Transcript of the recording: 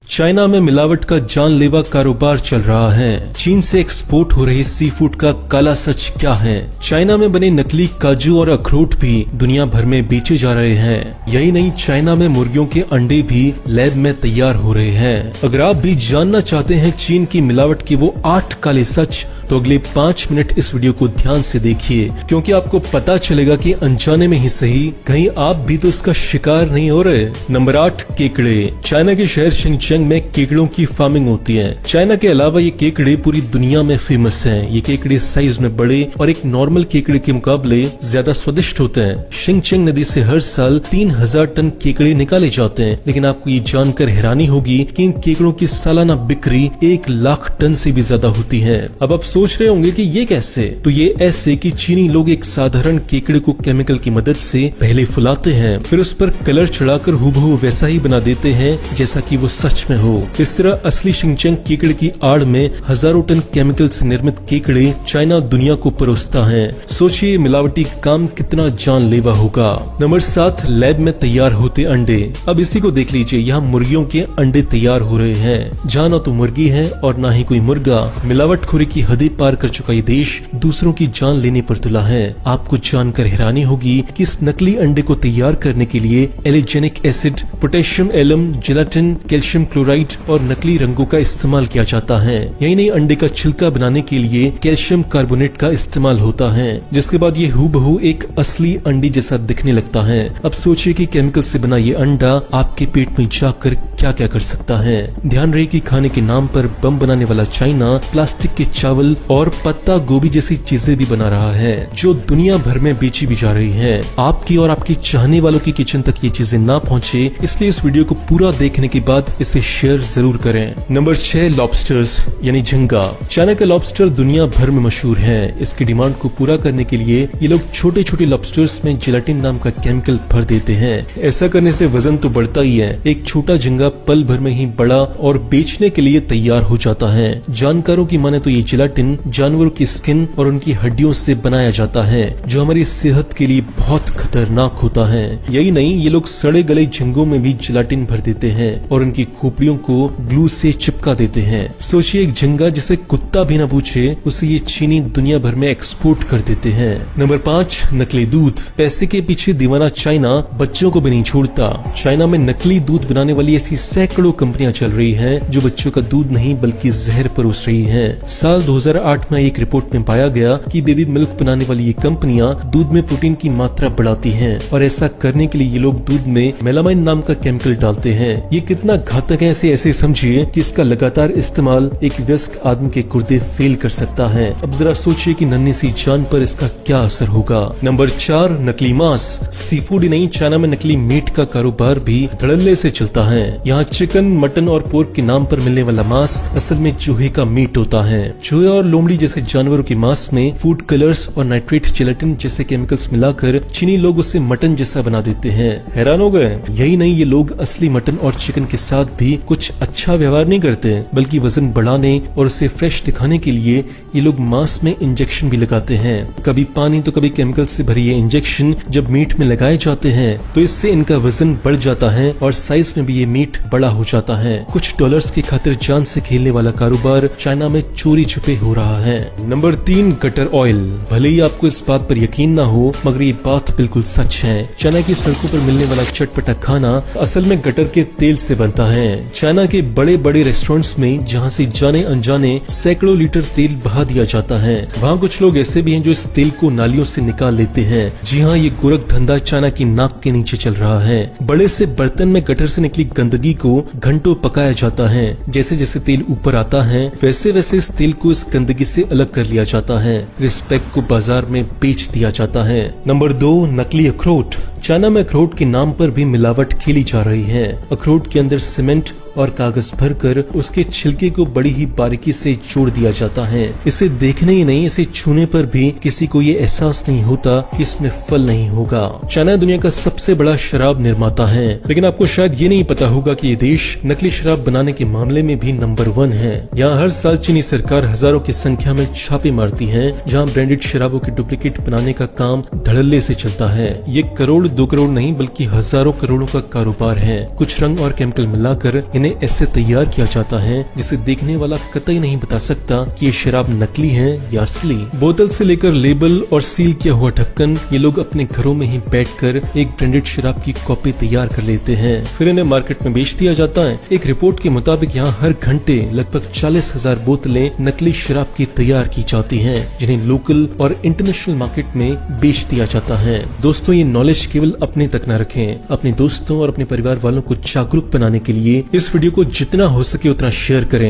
China में मिलावट का जानलेवा कारोबार चल रहा है। चीन से एक्सपोर्ट हो रही सी फूड का काला सच क्या है? चाइना में बने नकली काजू और अखरोट भी दुनिया भर में बेचे जा रहे हैं। यही नहीं, चाइना में मुर्गियों के अंडे भी लैब में तैयार हो रहे हैं। अगर आप भी जानना चाहते हैं चीन की मिलावट के वो 8 काले सच, तो अगले 5 मिनट इस वीडियो को ध्यान से देखिए, क्योंकि आपको पता चलेगा कि अनजाने में ही सही, कहीं आप भी तो इसका शिकार नहीं हो रहे। नंबर 8, केकड़े। चाइना के शहर शिनचैंग में केकड़ों की फार्मिंग होती है। चाइना के अलावा ये केकड़े पूरी दुनिया में फेमस हैं। ये केकड़े साइज में बड़े और एक नॉर्मल केकड़े के मुकाबले ज्यादा स्वादिष्ट होते हैं। शिनचैंग नदी से हर साल 3000 टन केकड़े निकाले जाते हैं, लेकिन आपको ये जानकर हैरानी होगी कि इन केकड़ों की सालाना बिक्री 1 लाख टन से भी ज्यादा होती है। अब आप सोच रहे होंगे कि ये कैसे? तो ये ऐसे कि चीनी लोग एक साधारण केकड़े को केमिकल की मदद से पहले फुलाते हैं, फिर उस पर कलर चढ़ाकर हूबहू वैसा ही बना देते हैं जैसा कि वो सच में हो। इस तरह असली शिनचैंग केकड़े की आड़ में हजारों टन केमिकल से निर्मित केकड़े चाइना दुनिया को परोसता है। सोचिए मिलावटी काम कितना जानलेवा होगा। नंबर 7, लैब में तैयार होते अंडे। अब इसी को देख लीजिए, यहाँ मुर्गियों के अंडे तैयार हो रहे हैं, जहाँ न तो मुर्गी है और न ही कोई मुर्गा। मिलावटखोरी की हदें पार कर चुका ये देश दूसरों की जान लेने पर तुला है। आपको जानकर हैरानी होगी कि इस नकली अंडे को तैयार करने के लिए alginic acid, potassium alum, gelatin, calcium chloride और नकली रंगों का इस्तेमाल किया जाता है। यही नहीं, अंडे का छिलका बनाने के लिए कैल्शियम कार्बोनेट का इस्तेमाल होता है, जिसके बाद ये हूबहू एक असली अंडे जैसा दिखने लगता है। अब सोचिए कि केमिकल से बना ये अंडा आपके पेट में जाकर क्या क्या कर सकता है। ध्यान रहे कि खाने के नाम पर बम बनाने वाला चाइना प्लास्टिक के चावल और पत्ता गोभी जैसी चीजें भी बना रहा है, जो दुनिया भर में बेची भी जा रही हैं। आपकी और आपकी चाहने वालों की किचन तक ये चीजें ना पहुंचे, इसलिए इस वीडियो को पूरा देखने के बाद इसे शेयर जरूर करें। नंबर 6, लॉबस्टर्स यानी झींगा। चाइना का लॉबस्टर दुनिया भर में मशहूर है। इसकी डिमांड को पूरा करने के लिए ये लोग छोटे छोटे लॉबस्टर्स में जेलाटिन नाम का केमिकल भर देते हैं। ऐसा करने से वजन तो बढ़ता ही है, एक छोटा झींगा पल भर में ही बड़ा और बेचने के लिए तैयार हो जाता है। जानकारों की माने तो ये जेलाटिन जानवरों की स्किन और उनकी हड्डियों से बनाया जाता है, जो हमारी सेहत के लिए बहुत खतरनाक होता है। यही नहीं, ये लोग सड़े गले झींगों में भी जेलाटिन भर देते हैं और उनकी खोपड़ियों को ग्लू से चिपका देते हैं। सोचिए, एक झींगा जिसे कुत्ता भी न पूछे, उसे ये चीनी दुनिया भर में एक्सपोर्ट कर देते हैं। नंबर 5, नकली दूध। पैसे के पीछे दीवाना चाइना बच्चों को भी नहीं छोड़ता। चाइना में नकली दूध बनाने वाली ऐसी सैकड़ों कंपनियां चल रही हैं, जो बच्चों का दूध नहीं बल्कि जहर परोस रही हैं। साल 2008 में एक रिपोर्ट में पाया गया कि बेबी मिल्क बनाने वाली ये कंपनियां दूध में प्रोटीन की मात्रा बढ़ाती हैं, और ऐसा करने के लिए ये लोग दूध में मेलामाइन नाम का केमिकल डालते हैं। ये कितना घातक है ऐसे समझिए कि इसका लगातार इस्तेमाल एक वयस्क आदमी के गुर्दे फेल कर सकता है। अब जरा सोचिए कि नन्ही सी जान पर इसका क्या असर होगा। नंबर 4, नकली मांस। सी फूड ही नहीं, चाइना में नकली मीट का कारोबार भी धड़ल्ले से चलता है। यहाँ चिकन, मटन और पोर्क के नाम पर मिलने वाला मांस असल में चूहे का मीट होता है। चूहे और लोमड़ी जैसे जानवरों के मांस में फूड कलर्स और नाइट्रेट जेलाटिन जैसे केमिकल्स मिलाकर चीनी लोग उसे मटन जैसा बना देते हैं। हैरान हो गए? यही नहीं, ये लोग असली मटन और चिकन के साथ भी कुछ अच्छा व्यवहार नहीं करते, बल्कि वजन बढ़ाने और उसे फ्रेश दिखाने के लिए ये लोग मांस में इंजेक्शन भी लगाते हैं। कभी पानी तो कभी केमिकल से भरी ये इंजेक्शन जब मीट में लगाए जाते हैं, तो इससे इनका वजन बढ़ जाता है और साइज में भी ये मीट बड़ा हो जाता है। कुछ डॉलर्स की खातिर जान से खेलने वाला कारोबार चाइना में चोरी छुपे हो रहा है। Number 3, gutter oil. भले ही आपको इस बात पर यकीन ना हो, मगर ये बात बिल्कुल सच है। चाइना की सड़कों पर मिलने वाला चटपटा खाना असल में गटर के तेल से बनता है। चाइना के बड़े बड़े रेस्टोरेंट्स में जहाँ से जाने अनजाने सैकड़ों लीटर तेल बहा दिया जाता है, वहाँ कुछ लोग ऐसे भी हैं जो इस तेल को नालियों से निकाल लेते हैं। जी हाँ, ये गोरख धंधा चाइना की नाक के नीचे चल रहा है। बड़े से बर्तन में गटर से निकली गंदगी को घंटों पकाया जाता है। जैसे जैसे तेल ऊपर आता है, वैसे वैसे इस तेल को इस गंदगी से अलग कर लिया जाता है। इस पैक को बाजार में बेच दिया जाता है। नंबर 2, नकली अखरोट। चाइना में अखरोट के नाम पर भी मिलावट खेली जा रही है। अखरोट के अंदर सीमेंट और कागज भरकर उसके छिलके को बड़ी ही बारीकी से जोड़ दिया जाता है। इसे देखने ही नहीं, इसे छूने पर भी किसी को ये एहसास नहीं होता कि इसमें फल नहीं होगा। चाइना दुनिया का सबसे बड़ा शराब निर्माता है, लेकिन आपको शायद ये नहीं पता होगा कि ये देश नकली शराब बनाने के मामले में भी नंबर 1 है। यहाँ हर साल चीनी सरकार हजारों की संख्या में छापे मारती है, जहाँ ब्रांडेड शराबों के डुप्लीकेट बनाने का काम धड़ल्ले से चलता है। ये करोड़ 2 करोड़ नहीं बल्कि हजारों करोड़ों का कारोबार है। कुछ रंग और केमिकल मिलाकर इन्हें ऐसे तैयार किया जाता है जिसे देखने वाला कतई नहीं बता सकता कि ये शराब नकली है या असली। बोतल से लेकर लेबल और सील किया हुआ ढक्कन ये लोग अपने घरों में ही बैठकर एक ब्रांडेड शराब की कॉपी तैयार कर लेते हैं, फिर इन्हें मार्केट में बेच दिया जाता है। एक रिपोर्ट के मुताबिक यहाँ हर घंटे लगभग 40,000 बोतलें नकली शराब की तैयार की जाती हैं, जिन्हें लोकल और इंटरनेशनल मार्केट में बेच दिया जाता है। दोस्तों, ये नॉलेज केवल अपने तक न रखें, अपने दोस्तों और अपने परिवार वालों को जागरूक बनाने के लिए इस वीडियो को जितना हो सके उतना शेयर करें।